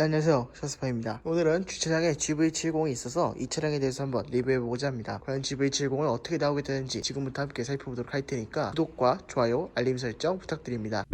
네, 안녕하세요. 샤스파입니다. 오늘은 주차장에 GV70이 있어서 이 차량에 대해서 한번 리뷰해보고자 합니다. 과연 GV70은 어떻게 나오게 되는지 지금부터 함께 살펴보도록 할 테니까 구독과 좋아요, 알림 설정 부탁드립니다.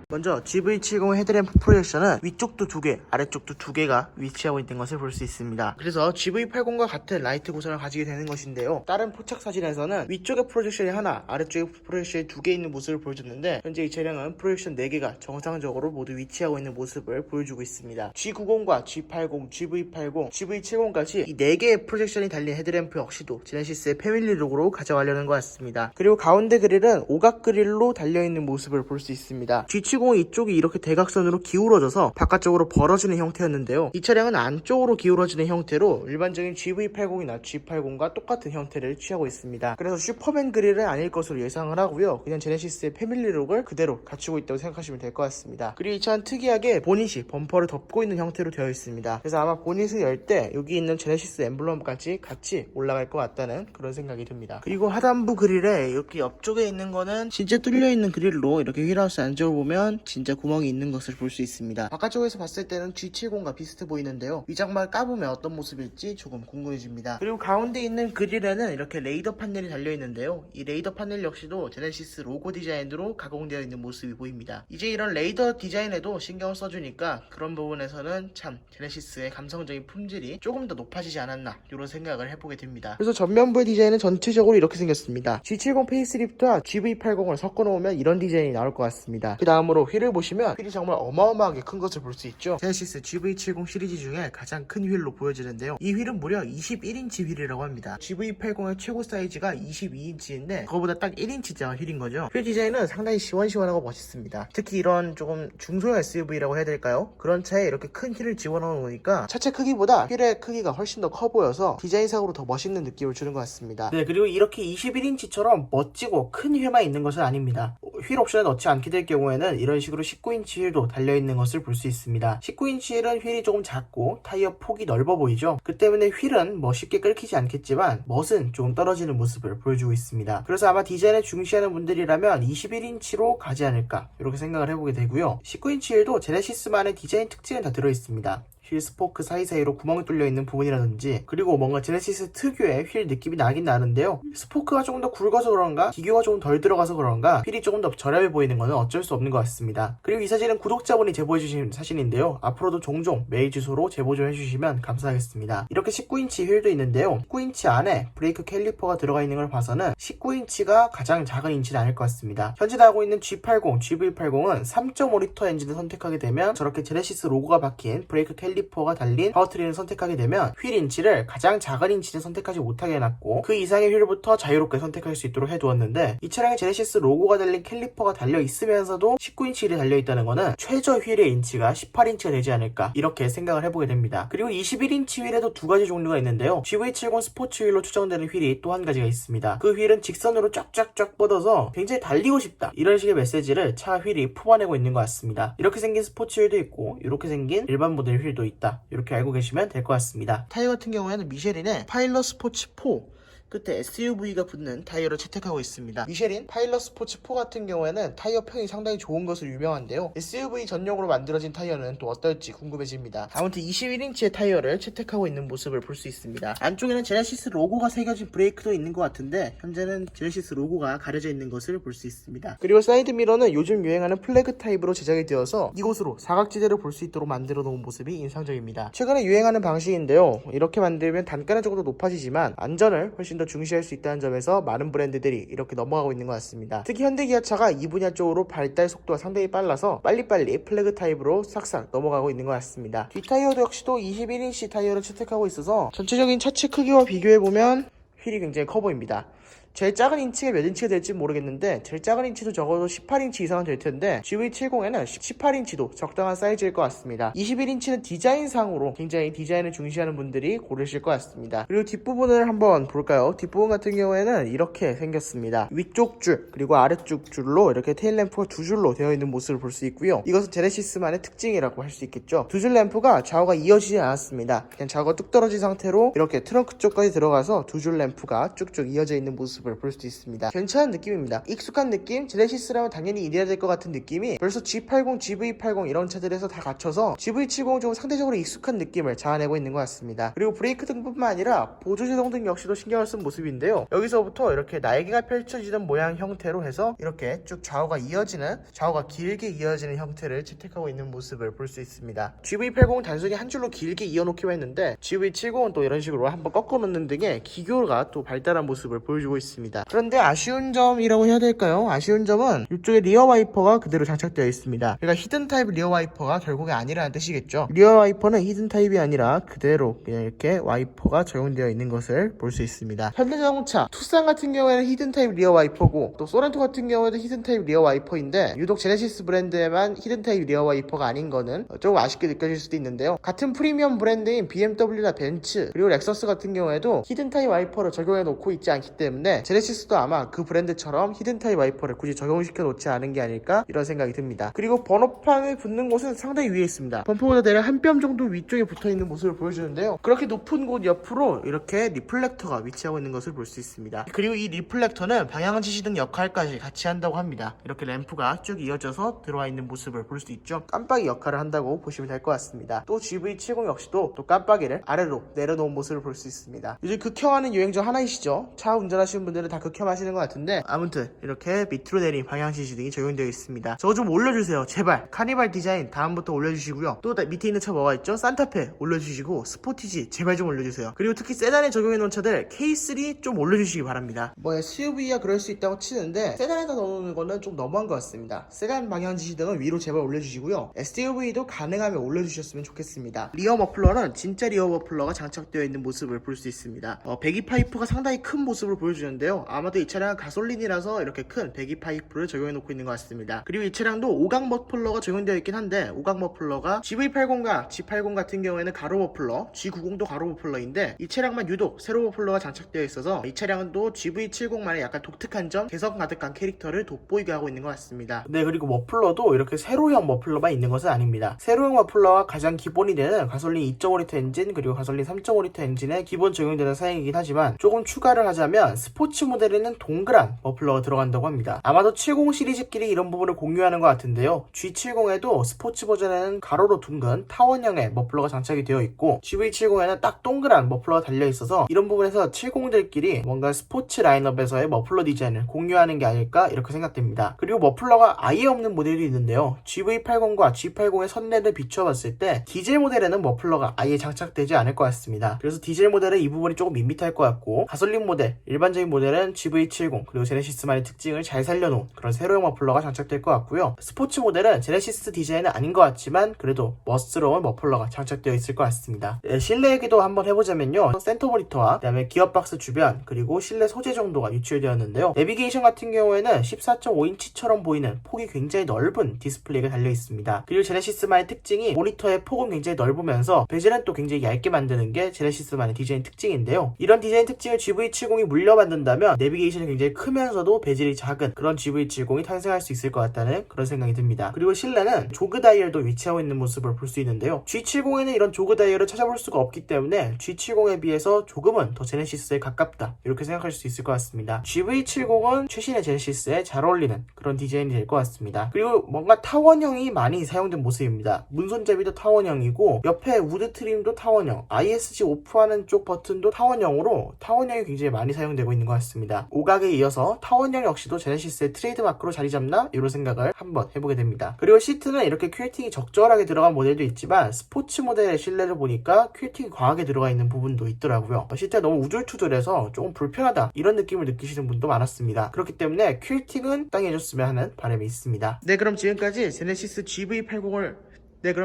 먼저 GV70 헤드램프 프로젝션은 위쪽도 2개, 아래쪽도 2개가 위치하고 있는 것을 볼 수 있습니다. 그래서 GV80과 같은 라이트 고선을 가지게 되는 것인데요. 다른 포착 사진에서는 위쪽에 프로젝션이 하나, 아래쪽에 프로젝션이 2개 있는 모습을 보여줬는데 현재 이 차량은 프로젝션 4개가 정상적으로 모두 위치하고 있는 모습을 보여주고 있습니다. G90과 G80, GV80, GV70까지 이 4개의 프로젝션이 달린 헤드램프 역시도 제네시스의 패밀리룩으로 가져가려는 것 같습니다. 그리고 가운데 그릴은 오각 그릴로 달려있는 모습을 볼 수 있습니다. G70 이쪽이 이렇게 대각선으로 기울어져서 바깥쪽으로 벌어지는 형태였는데요. 이 차량은 안쪽으로 기울어지는 형태로 일반적인 GV80이나 G80과 똑같은 형태를 취하고 있습니다. 그래서 슈퍼맨 그릴은 아닐 것으로 예상을 하고요. 그냥 제네시스의 패밀리룩을 그대로 갖추고 있다고 생각하시면 될 것 같습니다. 그리고 이 차는 특이하게 보닛이 범퍼를 덮고 있는 형태로 되어 있습니다. 그래서 아마 보닛을 열 때 여기 있는 제네시스 엠블럼까지 같이 올라갈 것 같다는 그런 생각이 듭니다. 그리고 하단부 그릴에 이렇게 옆쪽에 있는 거는 진짜 뚫려있는 그릴로 이렇게 휠하우스 안쪽을 보면 진짜 구멍이 있는 것을 볼 수 있습니다. 바깥쪽에서 봤을 때는 G70과 비슷해 보이는데요. 위장말 까보면 어떤 모습일지 조금 궁금해집니다. 그리고 가운데 있는 그릴에는 이렇게 레이더 판넬이 달려있는데요. 이 레이더 판넬 역시도 제네시스 로고 디자인으로 가공되어 있는 모습이 보입니다. 이제 이런 레이더 디자인에도 신경을 써주니까 그런 부분에서는 참 제네시스의 감성적인 품질이 조금 더 높아지지 않았나 이런 생각을 해보게 됩니다. 그래서 전면부의 디자인은 전체적으로 이렇게 생겼습니다. G70 페이스리프트와 GV80을 섞어놓으면 이런 디자인이 나올 것 같습니다. 그 다음으로 휠을 보시면 휠이 정말 어마어마하게 큰 것을 볼 수 있죠. 제네시스 GV70 시리즈 중에 가장 큰 휠로 보여지는데요. 이 휠은 무려 21인치 휠이라고 합니다. GV80의 최고 사이즈가 22인치인데 그거보다 딱 1인치 작은 휠인 거죠. 휠 디자인은 상당히 시원시원하고 멋있습니다. 특히 이런 조금 중소형 SUV라고 해야 될까요? 그런 차에 이렇게 큰 휠을 집어넣어 놓으니까 차체 크기보다 휠의 크기가 훨씬 더 커 보여서 디자인상으로 더 멋있는 느낌을 주는 것 같습니다. 네, 그리고 이렇게 21인치처럼 멋지고 큰 휠만 있는 것은 아닙니다. 휠 옵션을 넣지 않게 될 경우에는 이런 식으로 19인치 휠도 달려있는 것을 볼 수 있습니다. 19인치 휠은 휠이 조금 작고 타이어 폭이 넓어 보이죠. 그 때문에 휠은 쉽게 끓기지 않겠지만 멋은 조금 떨어지는 모습을 보여주고 있습니다. 그래서 아마 디자인을 중시하는 분들이라면 21인치로 가지 않을까 이렇게 생각을 해보게 되고요. 19인치 휠도 제네시스만의 디자인 특징은 다 들어있습니다. 휠 스포크 사이사이로 구멍이 뚫려 있는 부분이라든지 그리고 뭔가 제네시스 특유의 휠 느낌이 나긴 나는데요. 스포크가 조금 더 굵어서 그런가 기교가 조금 덜 들어가서 그런가 휠이 조금 더 저렴해 보이는 것은 어쩔 수 없는 것 같습니다. 그리고 이 사진은 구독자분이 제보해주신 사진인데요. 앞으로도 종종 메일 주소로 제보 좀 해주시면 감사하겠습니다. 이렇게 19인치 휠도 있는데요. 19인치 안에 브레이크 캘리퍼가 들어가 있는 걸 봐서는 19인치가 가장 작은 인치는 아닐 것 같습니다. 현재 나오고 있는 G80, GV80은 3.5L 엔진을 선택하게 되면 저렇게 제네시스 로고가 박힌 브레이크 캘리퍼가 달린 파워트레인을 선택하게 되면 휠 인치를 가장 작은 인치는 선택하지 못하게 해놨고 그 이상의 휠부터 자유롭게 선택할 수 있도록 해두었는데 이 차량에 제네시스 로고가 달린 캘리퍼가 달려있으면서도 19인치 휠이 달려있다는 거는 최저 휠의 인치가 18인치가 되지 않을까 이렇게 생각을 해보게 됩니다. 그리고 21인치 휠에도 두 가지 종류가 있는데요. GV70 스포츠 휠로 추정되는 휠이 또 한 가지가 있습니다. 그 휠은 직선으로 쫙쫙쫙 뻗어서 굉장히 달리고 싶다 이런 식의 메시지를 차 휠이 품어내고 있는 것 같습니다. 이렇게 생긴 스포츠 휠도 있고 이렇게 생긴 일반 모델 휠도 있다 이렇게 알고 계시면 될 것 같습니다. 타이어 같은 경우에는 미쉐린의 파일럿 스포츠 4 끝에 SUV가 붙는 타이어를 채택하고 있습니다. 미쉐린 파일럿 스포츠 4 같은 경우에는 타이어 평이 상당히 좋은 것으로 유명한데요. SUV 전용으로 만들어진 타이어는 또 어떨지 궁금해집니다. 아무튼 21인치의 타이어를 채택하고 있는 모습을 볼 수 있습니다. 안쪽에는 제네시스 로고가 새겨진 브레이크도 있는 것 같은데 현재는 제네시스 로고가 가려져 있는 것을 볼 수 있습니다. 그리고 사이드 미러는 요즘 유행하는 플래그 타입으로 제작이 되어서 이곳으로 사각지대를 볼 수 있도록 만들어 놓은 모습이 인상적입니다. 최근에 유행하는 방식인데요. 이렇게 만들면 단가는 조금 더 높아지지만 안전을 훨씬 더 중시할 수 있다는 점에서 많은 브랜드들이 이렇게 넘어가고 있는 것 같습니다. 특히 현대기아차가 이 분야 쪽으로 발달 속도가 상당히 빨라서 빨리빨리 플래그 타입으로 싹싹 넘어가고 있는 것 같습니다. 뒷타이어도 역시도 21인치 타이어를 채택하고 있어서 전체적인 차체 크기와 비교해보면 휠이 굉장히 커 보입니다. 제일 작은 인치가 몇 인치가 될지 모르겠는데 제일 작은 인치도 적어도 18인치 이상은 될 텐데 GV70에는 18인치도 적당한 사이즈일 것 같습니다. 21인치는 디자인상으로 굉장히 디자인을 중시하는 분들이 고르실 것 같습니다. 그리고 뒷부분을 한번 볼까요? 뒷부분 같은 경우에는 이렇게 생겼습니다. 위쪽 줄 그리고 아래쪽 줄로 이렇게 테일램프가 두 줄로 되어 있는 모습을 볼 수 있고요. 이것은 제네시스만의 특징이라고 할 수 있겠죠. 두 줄 램프가 좌우가 이어지지 않았습니다. 그냥 좌우가 뚝 떨어진 상태로 이렇게 트렁크 쪽까지 들어가서 두 줄 램프가 쭉쭉 이어져 있는 모습 모습을 볼 수 있습니다. 괜찮은 느낌입니다. 익숙한 느낌? 제네시스라면 당연히 이래야 될 것 같은 느낌이 벌써 G80, GV80 이런 차들에서 다 갖춰서 GV70은 좀 상대적으로 익숙한 느낌을 자아내고 있는 것 같습니다. 그리고 브레이크 등뿐만 아니라 보조제동 등 역시도 신경을 쓴 모습인데요. 여기서부터 이렇게 날개가 펼쳐지는 모양 형태로 해서 이렇게 쭉 좌우가 길게 이어지는 형태를 채택하고 있는 모습을 볼 수 있습니다. GV80은 단순히 한 줄로 길게 이어놓기만 했는데 GV70은 또 이런 식으로 한번 꺾어 놓는 등의 기교가 또 발달한 모습을 보여주고 있습니다. 그런데 아쉬운 점이라고 해야 될까요? 아쉬운 점은 이쪽에 리어 와이퍼가 그대로 장착되어 있습니다. 그러니까 히든 타입 리어 와이퍼가 결국에 아니라는 뜻이겠죠. 리어 와이퍼는 히든 타입이 아니라 그대로 그냥 이렇게 와이퍼가 적용되어 있는 것을 볼 수 있습니다. 현대자동차 투싼 같은 경우에는 히든 타입 리어 와이퍼고 또 소렌토 같은 경우에도 히든 타입 리어 와이퍼인데 유독 제네시스 브랜드에만 히든 타입 리어 와이퍼가 아닌 거는 조금 아쉽게 느껴질 수도 있는데요. 같은 프리미엄 브랜드인 BMW나 벤츠 그리고 렉서스 같은 경우에도 히든 타입 와이퍼를 적용해 놓고 있지 않기 때문에 제네시스도 아마 그 브랜드처럼 히든 타입 와이퍼를 굳이 적용시켜 놓지 않은 게 아닐까 이런 생각이 듭니다. 그리고 번호판을 붙는 곳은 상당히 위에 있습니다. 범퍼보다 대략 한 뼘 정도 위쪽에 붙어 있는 모습을 보여주는데요. 그렇게 높은 곳 옆으로 이렇게 리플렉터가 위치하고 있는 것을 볼 수 있습니다. 그리고 이 리플렉터는 방향 지시 등 역할까지 같이 한다고 합니다. 이렇게 램프가 쭉 이어져서 들어와 있는 모습을 볼 수 있죠. 깜빡이 역할을 한다고 보시면 될 것 같습니다. 또 GV70 역시도 또 깜빡이를 아래로 내려놓은 모습을 볼 수 있습니다. 요즘 극혐하는 유행 중 하나이시죠. 차 운전하시는 분들은 다 극혐하시는 것 같은데 아무튼 이렇게 밑으로 내린 방향 지시 등이 적용되어 있습니다. 저거 좀 올려주세요. 제발. 카니발 디자인 다음부터 올려주시고요. 또 밑에 있는 차 뭐가 있죠? 산타페 올려주시고 스포티지 제발 좀 올려주세요. 그리고 특히 세단에 적용해 놓은 차들 K3 좀 올려주시기 바랍니다. 뭐 SUV야 그럴 수 있다고 치는데 세단에다 넣어놓는 거는 좀 너무한 것 같습니다. 세단 방향 지시 등은 위로 제발 올려주시고요. SUV도 가능하면 올려주셨으면 좋겠습니다. 리어 머플러는 진짜 리어 머플러가 장착되어 있는 모습을 볼 수 있습니다. 배기 파이프가 상당히 큰 모습을 보여주는데요. 아마도 이 차량은 가솔린이라서 이렇게 큰 배기 파이프를 적용해 놓고 있는 것 같습니다. 그리고 이 차량도 오각 머플러가 적용되어 있긴 한데 오각 머플러가 GV80과 G80 같은 경우에는 가로 머플러, G90도 가로 머플러인데 이 차량만 유독 세로 머플러가 장착되어 있어서 이 차량은 또 GV70만의 약간 독특한 점, 개성 가득한 캐릭터를 돋보이게 하고 있는 것 같습니다. 네, 그리고 머플러도 이렇게 세로형 머플러만 있는 것은 아닙니다. 세로형 머플러와 가장 기본이 되는 가솔린 2.5리터 엔진 그리고 가솔린 3.5리터 엔진에 기본 적용되는 사양이긴 하지만 조금 추가를 하자면 스포츠 모델에는 동그란 머플러가 들어간다고 합니다. 아마도 70 시리즈끼리 이런 부분을 공유하는 것 같은데요. G70에도 스포츠 버전에는 가로로 둥근 타원형의 머플러가 장착이 되어 있고 GV70에는 딱 동그란 머플러가 달려있어서 이런 부분에서 70들끼리 뭔가 스포츠 라인업에서의 머플러 디자인을 공유하는 게 아닐까 이렇게 생각됩니다. 그리고 머플러가 아예 없는 모델이 있는데요. GV80과 G80의 선례를 비춰봤을 때 디젤 모델에는 머플러가 아예 장착되지 않을 것 같습니다. 그래서 디젤 모델은 이 부분이 조금 밋밋할 것 같고 가솔린 모델, 일반적인 모델은 GV70 그리고 제네시스만의 특징을 잘 살려놓은 그런 세로형 머플러가 장착될 것 같고요. 스포츠 모델은 제네시스 디자인은 아닌 것 같지만 그래도 멋스러운 머플러가 장착되어 있을 것 같습니다. 실내 얘기도 한번 해보자면요. 센터 모니터와 그다음에 기어박스 주변 그리고 실내 소재 정도가 유출되었는데요. 내비게이션 같은 경우에는 14.5인치처럼 보이는 폭이 굉장히 넓은 디스플레이가 달려 있습니다. 그리고 제네시스만의 특징이 모니터의 폭은 굉장히 넓으면서 베젤은 또 굉장히 얇게 만드는 게 제네시스만의 디자인 특징인데요. 이런 디자인 특징을 GV70이 물려받는다면 내비게이션이 굉장히 크면서도 베젤이 작은 그런 GV70이 탄생할 수 있을 것 같다는 그런 생각이 듭니다. 그리고 실내는 조그 다이얼도 위치하고 있는 모습을 볼 수 있는데요. G70에는 이런 조그 다이얼을 찾아볼 수가 없기 때문에 G70에 비해서 조금은 더 제네시스에 가깝다 이렇게 생각할 수 있을 것 같습니다. GV70은 최신의 제네시스에 잘 어울리는 그런 디자인이 될 것 같습니다. 그리고 뭔가 타원형이 많이 사용된 모습입니다. 문손잡이도 타원형이고 옆에 우드 트림도 타원형, ISG 오프하는 쪽 버튼도 타원형으로 타원형이 굉장히 많이 사용되고 있는 것 같습니다. 오각에 이어서 타원형 역시도 제네시스의 트레이드마크로 자리 잡나? 이런 생각을 한번 해보게 됩니다. 그리고 시트는 이렇게 퀼팅이 적절하게 들어간 모델도 있지만 스포츠 모델의 실내를 보니까 퀼팅이 과하게 들어가 있는 부분도 있더라고요. 시트가 너무 우둘투둘해서 조금 불편하다 이런 느낌을 느끼시는 분도 많았습니다. 그렇기 때문에 퀼팅은 땅에 해줬으면 하는 바람이 있습니다. 네, 그럼 지금까지 제네시스 GV70을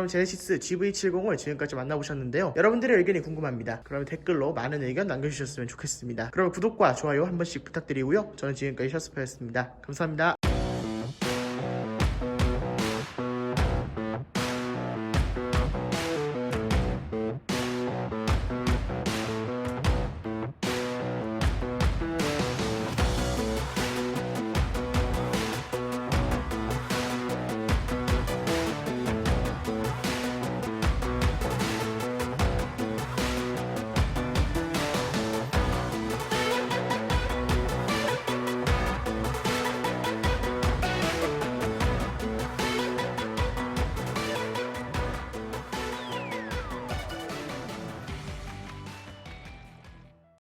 제네시스 GV70을 지금까지 만나보셨는데요. 여러분들의 의견이 궁금합니다. 그럼 댓글로 많은 의견 남겨주셨으면 좋겠습니다. 그럼 구독과 좋아요 한 번씩 부탁드리고요. 저는 지금까지 셔스퍼였습니다. 감사합니다.